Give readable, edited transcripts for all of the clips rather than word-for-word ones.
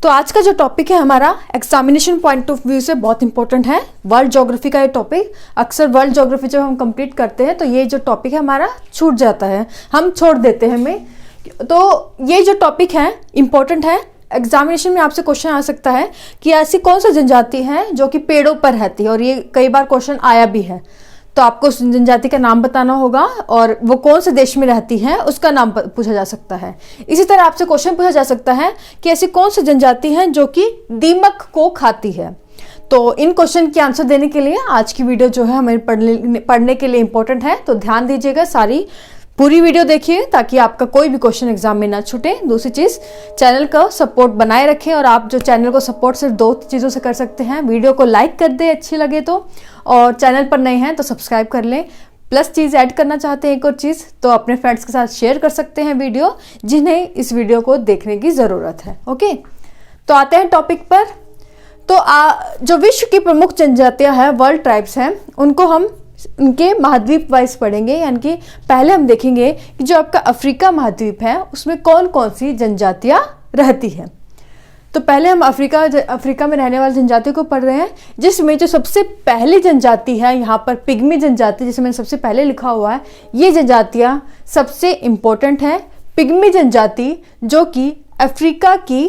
तो आज का जो टॉपिक है हमारा एग्जामिनेशन पॉइंट ऑफ व्यू से बहुत इंपॉर्टेंट है। वर्ल्ड ज्योग्राफी का ये टॉपिक, अक्सर वर्ल्ड ज्योग्राफी जब हम कंप्लीट करते हैं तो ये जो टॉपिक है हमारा छूट जाता है, हम छोड़ देते हैं हमें। तो ये जो टॉपिक है इंपॉर्टेंट है। एग्जामिनेशन में आपसे क्वेश्चन आ सकता है कि ऐसी कौन सी जनजाति है जो कि पेड़ों पर रहती है, और ये कई बार क्वेश्चन आया भी है। तो आपको उस जनजाति का नाम बताना होगा और वो कौन से देश में रहती है उसका नाम पूछा जा सकता है। इसी तरह आपसे क्वेश्चन पूछा जा सकता है कि ऐसी कौन सी जनजाति है जो कि दीमक को खाती है। तो इन क्वेश्चन के आंसर देने के लिए आज की वीडियो जो है हमें पढ़ने के लिए इंपॉर्टेंट है। तो ध्यान दीजिएगा, सारी पूरी वीडियो देखिए ताकि आपका कोई भी क्वेश्चन एग्जाम में ना छूटे। दूसरी चीज़, चैनल का सपोर्ट बनाए रखें, और आप जो चैनल को सपोर्ट सिर्फ दो चीज़ों से कर सकते हैं। वीडियो को लाइक कर दें अच्छी लगे तो, और चैनल पर नए हैं तो सब्सक्राइब कर लें। प्लस चीज़ ऐड करना चाहते हैं एक और चीज़, तो अपने फ्रेंड्स के साथ शेयर कर सकते हैं वीडियो जिन्हें इस वीडियो को देखने की ज़रूरत है। ओके, तो आते हैं टॉपिक पर। तो जो विश्व की प्रमुख जनजातियाँ हैं, वर्ल्ड ट्राइब्स हैं, उनको हम उनके महाद्वीप वाइज पढ़ेंगे। यानी कि पहले हम देखेंगे कि जो आपका अफ्रीका महाद्वीप है उसमें कौन कौन सी जनजातियां रहती हैं। तो पहले हम अफ्रीका में रहने वाली जनजातियों को पढ़ रहे हैं, जिसमें जो सबसे पहली जनजाति है यहाँ पर पिग्मी जनजाति, जिसे मैंने सबसे पहले लिखा हुआ है। ये जनजातियां सबसे इंपॉर्टेंट है। पिग्मी जनजाति जो कि अफ्रीका की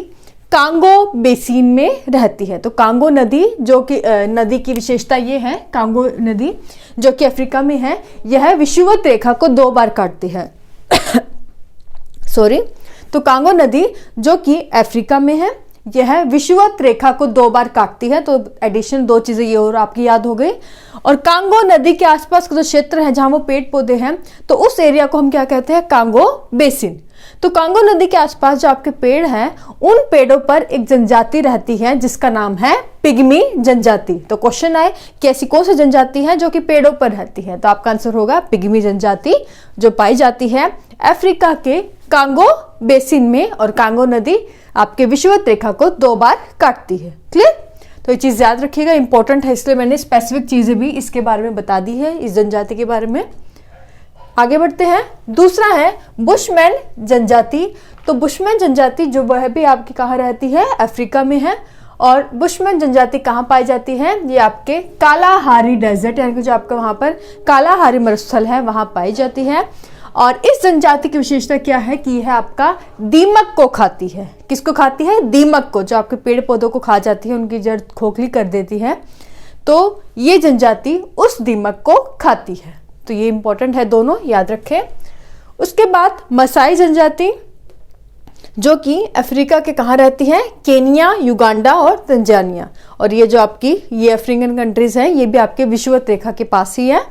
कांगो बेसिन में रहती है। तो कांगो नदी, जो कि नदी की विशेषता ये है, कांगो नदी जो कि अफ्रीका में है, यह विषुवत रेखा को 2 बार काटती है। सॉरी, तो कांगो नदी जो कि अफ्रीका में है, यह विषुवत रेखा को 2 बार काटती है। तो एडिशन 2 चीजें ये और आपकी याद हो गई। और कांगो नदी के आसपास का जो क्षेत्र है जहां वो पेड़ पौधे हैं, तो उस एरिया को हम क्या कहते हैं, कांगो बेसिन। तो कांगो नदी के आसपास जो आपके पेड़ हैं, उन पेड़ों पर एक जनजाति रहती है जिसका नाम है पिग्मी जनजाति। तो क्वेश्चन आए कि ऐसी कौन सी जनजाति है जो कि पेड़ों पर रहती है, तो आपका आंसर होगा पिग्मी जनजाति, जो पाई जाती है अफ्रीका के कांगो बेसिन में। और कांगो नदी आपके विषुवत रेखा को 2 बार काटती है। क्लियर? तो ये चीज याद रखिएगा, इंपॉर्टेंट है, इसलिए मैंने स्पेसिफिक चीजें भी इसके बारे में बता दी है, इस जनजाति के बारे में। आगे बढ़ते हैं। दूसरा है बुशमैन जनजाति। तो बुशमैन जनजाति जो वह भी आपकी कहाँ रहती है, अफ्रीका में है। और बुशमैन जनजाति कहाँ पाई जाती है, ये आपके कालाहारी डेजर्ट, यानी कि जो आपका वहाँ पर कालाहारी मरुस्थल है वहाँ पाई जाती है। और इस जनजाति की विशेषता क्या है कि यह आपका दीमक को खाती है। किसको खाती है? दीमक को, जो आपके पेड़ पौधों को खा जाती है, उनकी जड़ खोखली कर देती है। तो ये जनजाति उस दीमक को खाती है। तो ये इंपॉर्टेंट है, दोनों याद रखें। उसके बाद मसाई जनजाति जो कि अफ्रीका के कहाँ रहती है, केनिया, युगांडा और तंजानिया। और ये जो आपकी ये अफ्रीकन कंट्रीज हैं, ये भी आपके विषुवत रेखा के पास ही है।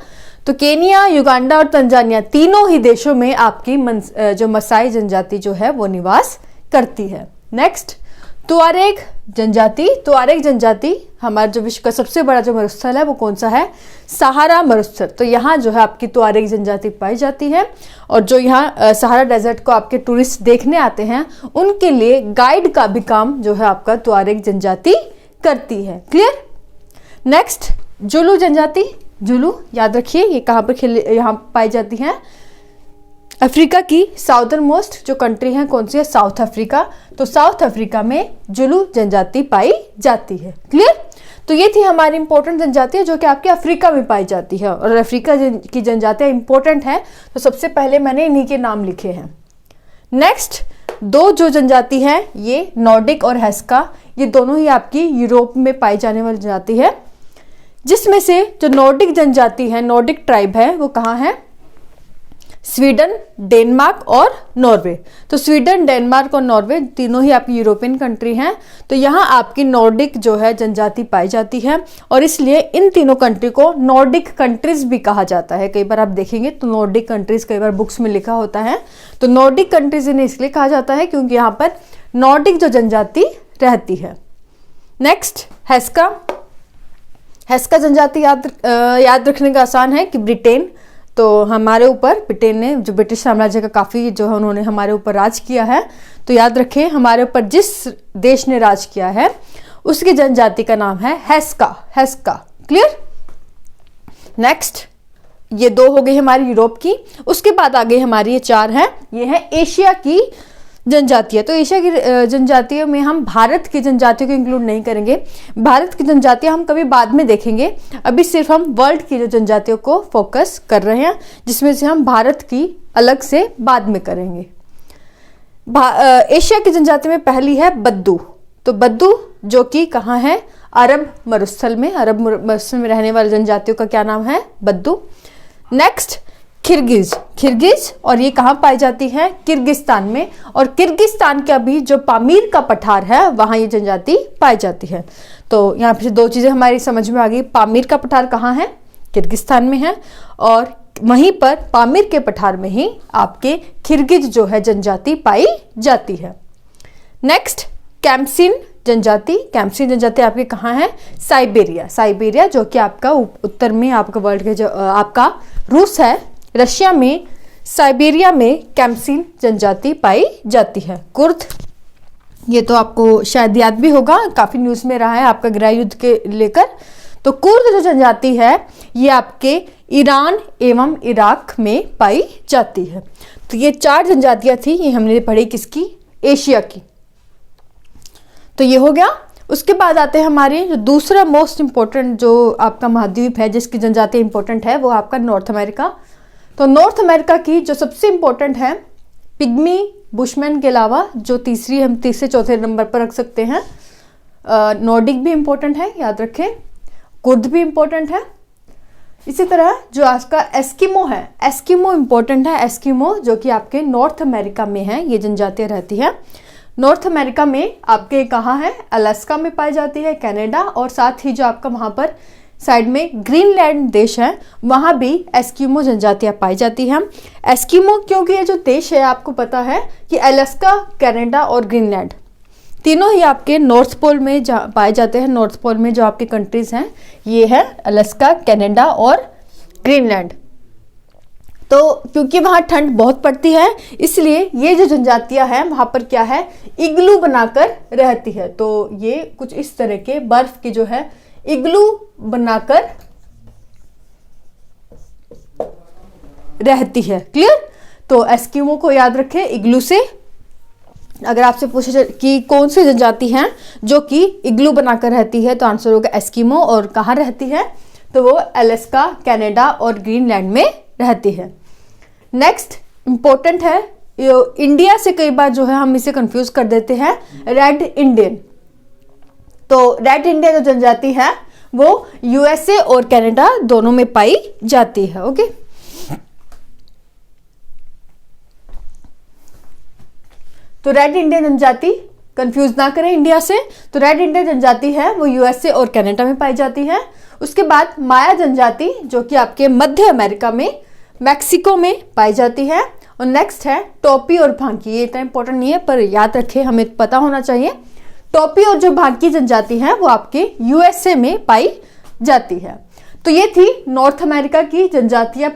तो केनिया, युगांडा और तंजानिया तीनों ही देशों में आपकी जो मसाई जनजाति जो है वो निवास करती है। नेक्स्ट, तुआरेग जनजाति। तुआरेग जनजाति हमारा जो विश्व का सबसे बड़ा जो मरुस्थल है वो कौन सा है, सहारा मरुस्थल। तो यहाँ जो है आपकी तुआरेग जनजाति पाई जाती है। और जो यहाँ सहारा डेजर्ट को आपके टूरिस्ट देखने आते हैं, उनके लिए गाइड का भी काम जो है आपका तुआरेग जनजाति करती है। क्लियर? नेक्स्ट, जुलू जनजाति। जुलू याद रखिए, ये कहाँ पर यहाँ पाई जाती है, अफ्रीका की साउदर्न मोस्ट जो कंट्री है कौन सी है, साउथ अफ्रीका। तो साउथ अफ्रीका में जुलू जनजाति पाई जाती है। क्लियर? तो ये थी हमारी इंपॉर्टेंट जनजातियां जो कि आपके अफ्रीका में पाई जाती है। और अफ्रीका की जनजातियां इंपॉर्टेंट हैं, तो सबसे पहले मैंने इन्हीं के नाम लिखे हैं। नेक्स्ट, 2 जो जनजाति है, ये नॉर्डिक और हेस्का, ये दोनों ही आपकी यूरोप में पाई जाने वाली जनजाति है। जिसमें से जो नॉर्डिक जनजाति है, नॉर्डिक ट्राइब है, वो कहाँ है, स्वीडन, डेनमार्क और नॉर्वे। तो स्वीडन, डेनमार्क और नॉर्वे तीनों ही आपकी यूरोपियन कंट्री हैं। तो यहाँ आपकी नॉर्डिक जो है जनजाति पाई जाती है, और इसलिए इन तीनों कंट्री को नॉर्डिक कंट्रीज भी कहा जाता है। कई बार आप देखेंगे तो नॉर्डिक कंट्रीज कई बार बुक्स में लिखा होता है। तो नॉर्डिक कंट्रीज इन्हें इसलिए कहा जाता है क्योंकि यहाँ पर नॉर्डिक जो जनजाति रहती है। नेक्स्ट, हेस्का। हेस्का जनजाति याद रखने का आसान है कि ब्रिटेन, तो हमारे ऊपर ब्रिटेन ने, जो ब्रिटिश साम्राज्य का काफ़ी जो है उन्होंने हमारे ऊपर राज किया है। तो याद रखें, हमारे ऊपर जिस देश ने राज किया है उसकी जनजाति का नाम है हेस्का। हेस्का। क्लियर? नेक्स्ट, ये 2 हो गई हमारी यूरोप की। उसके बाद आगे हमारी ये 4 है, ये है एशिया की जनजातियां, तो एशिया की जनजातियों में हम भारत की जनजातियों को इंक्लूड नहीं करेंगे। भारत की जनजातियां हम कभी बाद में देखेंगे, अभी सिर्फ हम वर्ल्ड की जो जनजातियों को फोकस कर रहे हैं, जिसमें से हम भारत की अलग से बाद में करेंगे। एशिया की जनजाति में पहली है बद्दू। तो बद्दू जो कि कहाँ है, अरब मरुस्थल में, अरब मरुस्थल में रहने वाली जनजातियों का क्या नाम है, बद्दू। नेक्स्ट किर्गिज, किर्गिज, और ये कहाँ पाई जाती है, किर्गिस्तान में, और किर्गिस्तान का भी जो पामीर का पठार है वहाँ ये जनजाति पाई जाती है। तो यहाँ पे दो चीजें हमारी समझ में आ गई, पामीर का पठार कहाँ है, किर्गिस्तान में है, और वहीं पर पामीर के पठार में ही आपके किर्गिज जो है जनजाति पाई जाती है। नेक्स्ट कैम्पसिन जनजाति, कैम्पसिन जनजाति आपके कहाँ है, साइबेरिया, साइबेरिया जो कि आपका उत्तर में आपका वर्ल्ड के जो आपका रूस है, रशिया में साइबेरिया में कैम्पसिन जनजाति पाई जाती है। कुर्द, ये तो आपको शायद याद भी होगा, काफी न्यूज में रहा है आपका गृह युद्ध के लेकर। तो कुर्द जो जनजाति है ये आपके ईरान एवं इराक में पाई जाती है। तो ये 4 जनजातियां थी, ये हमने पढ़ी किसकी, एशिया की। तो ये हो गया। उसके बाद आते हैं हमारे जो दूसरा मोस्ट इंपॉर्टेंट जो आपका महाद्वीप है जिसकी जनजाति इंपॉर्टेंट है, वो आपका नॉर्थ अमेरिका। तो नॉर्थ अमेरिका की जो सबसे इंपॉर्टेंट है, पिग्मी बुशमैन के अलावा जो तीसरी, हम तीसरे चौथे नंबर पर रख सकते हैं, नॉर्डिक भी इंपॉर्टेंट है, याद रखें, कुर्द भी इंपॉर्टेंट है। इसी तरह जो आपका एस्किमो है, एस्किमो इंपॉर्टेंट है, एस्किमो जो कि आपके नॉर्थ अमेरिका में है, ये जनजातियां रहती है। नॉर्थ अमेरिका में आपके कहाँ है, अलास्का में पाई जाती है, कनाडा, और साथ ही जो आपका वहाँ पर साइड में ग्रीनलैंड देश है, वहाँ भी एस्किमो जनजातियां पाई जाती हैं। एस्किमो क्योंकि ये जो देश है आपको पता है कि अलास्का, कनाडा और ग्रीनलैंड तीनों ही आपके नॉर्थ पोल में पाए जाते हैं। नॉर्थ पोल में जो आपके कंट्रीज हैं ये है अलास्का, कनाडा और ग्रीनलैंड। तो क्योंकि वहाँ ठंड बहुत पड़ती है इसलिए ये जो जनजातियां हैं वहाँ पर क्या है, इग्लू बनाकर रहती है। तो ये कुछ इस तरह के बर्फ की जो है इग्लू बनाकर रहती है। क्लियर? तो एस्किमो को याद रखें इग्लू से। अगर आपसे पूछे कि कौन सी जनजाति है जो कि इग्लू बनाकर रहती है तो आंसर होगा एस्किमो। और कहाँ रहती है, तो वो अलास्का, कनाडा और ग्रीनलैंड में रहती है। नेक्स्ट इंपॉर्टेंट है, इंडिया से कई बार जो है हम इसे कंफ्यूज कर देते हैं, रेड इंडियन। तो रेड इंडियन जो जनजाति है वो यूएसए और कनाडा दोनों में पाई जाती है। ओके, तो रेड इंडियन जनजाति कंफ्यूज ना करें इंडिया से, तो रेड इंडियन जनजाति है वो यूएसए और कनाडा में पाई जाती है। उसके बाद माया जनजाति जो कि आपके मध्य अमेरिका में, मैक्सिको में पाई जाती है। और नेक्स्ट है टोपी और भांकी। ये इतना इंपॉर्टेंट नहीं है पर याद रखें, हमें पता होना चाहिए। टोपी और जो भांकी जनजाति है वो आपके यूएसए में पाई जाती है। तो ये थी नॉर्थ अमेरिका की जनजातियां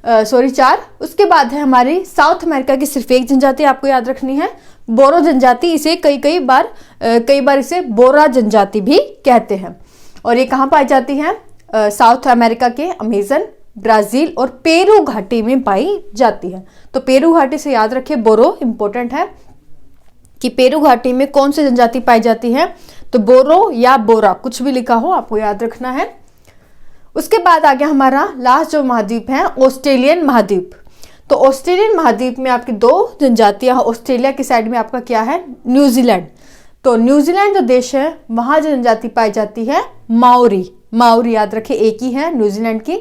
4। उसके बाद है हमारी साउथ अमेरिका की सिर्फ एक जनजाति आपको याद रखनी है, बोरो जनजाति। इसे कई बार इसे बोरा जनजाति भी कहते हैं। और ये कहाँ पाई जाती है, साउथ अमेरिका के अमेजन, ब्राजील और पेरू घाटी में पाई जाती है। तो पेरू घाटी से याद रखें, बोरो इंपॉर्टेंट है कि पेरू घाटी में कौन सी जनजाति पाई जाती है, तो बोरो या बोरा कुछ भी लिखा हो आपको याद रखना है। उसके बाद आ गया हमारा लास्ट जो महाद्वीप है, ऑस्ट्रेलियन महाद्वीप। तो ऑस्ट्रेलियन महाद्वीप में आपकी 2 जनजातियां, ऑस्ट्रेलिया की साइड में आपका क्या है, न्यूजीलैंड। तो न्यूजीलैंड जो देश है वहां जो जनजाति पाई जाती है माओरी। माओरी याद रखें, एक ही है न्यूजीलैंड की।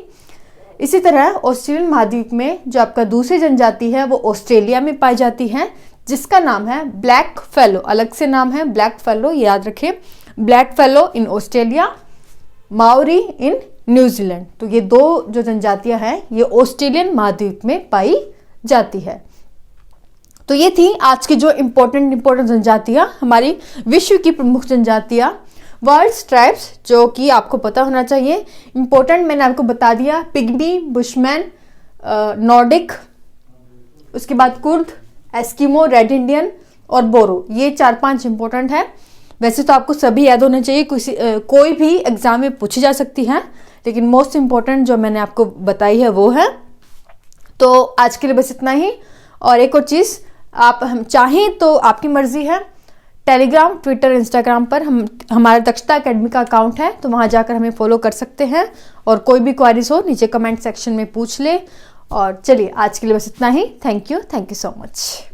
इसी तरह ऑस्ट्रेलियन महाद्वीप में जो आपका दूसरी जनजाति है वो ऑस्ट्रेलिया में पाई जाती है, जिसका नाम है ब्लैक फेलो। अलग से नाम है ब्लैक फेलो, याद रखें, black fellow in Australia, Maori in New Zealand. तो ये 2 जो जनजातियां हैं ये ऑस्ट्रेलियन महाद्वीप में पाई जाती है। तो ये थी आज की जो इंपॉर्टेंट जनजातियां, हमारी विश्व की प्रमुख जनजातियां, वर्ल्ड ट्राइब्स जो कि आपको पता होना चाहिए। इंपॉर्टेंट मैंने आपको बता दिया, पिग्मी, बुशमैन, नॉर्डिक, उसके बाद कुर्द, एस्किमो, रेड इंडियन और बोरो। ये 4-5 इंपॉर्टेंट है। वैसे तो आपको सभी याद होने चाहिए, कोई भी एग्जाम में पूछी जा सकती है, लेकिन मोस्ट इंपॉर्टेंट जो मैंने आपको बताई है वो है। तो आज के लिए बस इतना ही। और एक और चीज़, आप हम चाहें तो आपकी मर्जी है। टेलीग्राम, ट्विटर, इंस्टाग्राम पर हमारा दक्षता एकेडमी का अकाउंट है, तो वहाँ जाकर हमें फॉलो कर सकते हैं। और कोई भी क्वेरीज हो नीचे कमेंट सेक्शन में पूछ ले। और चलिए आज के लिए बस इतना ही। Thank you so much.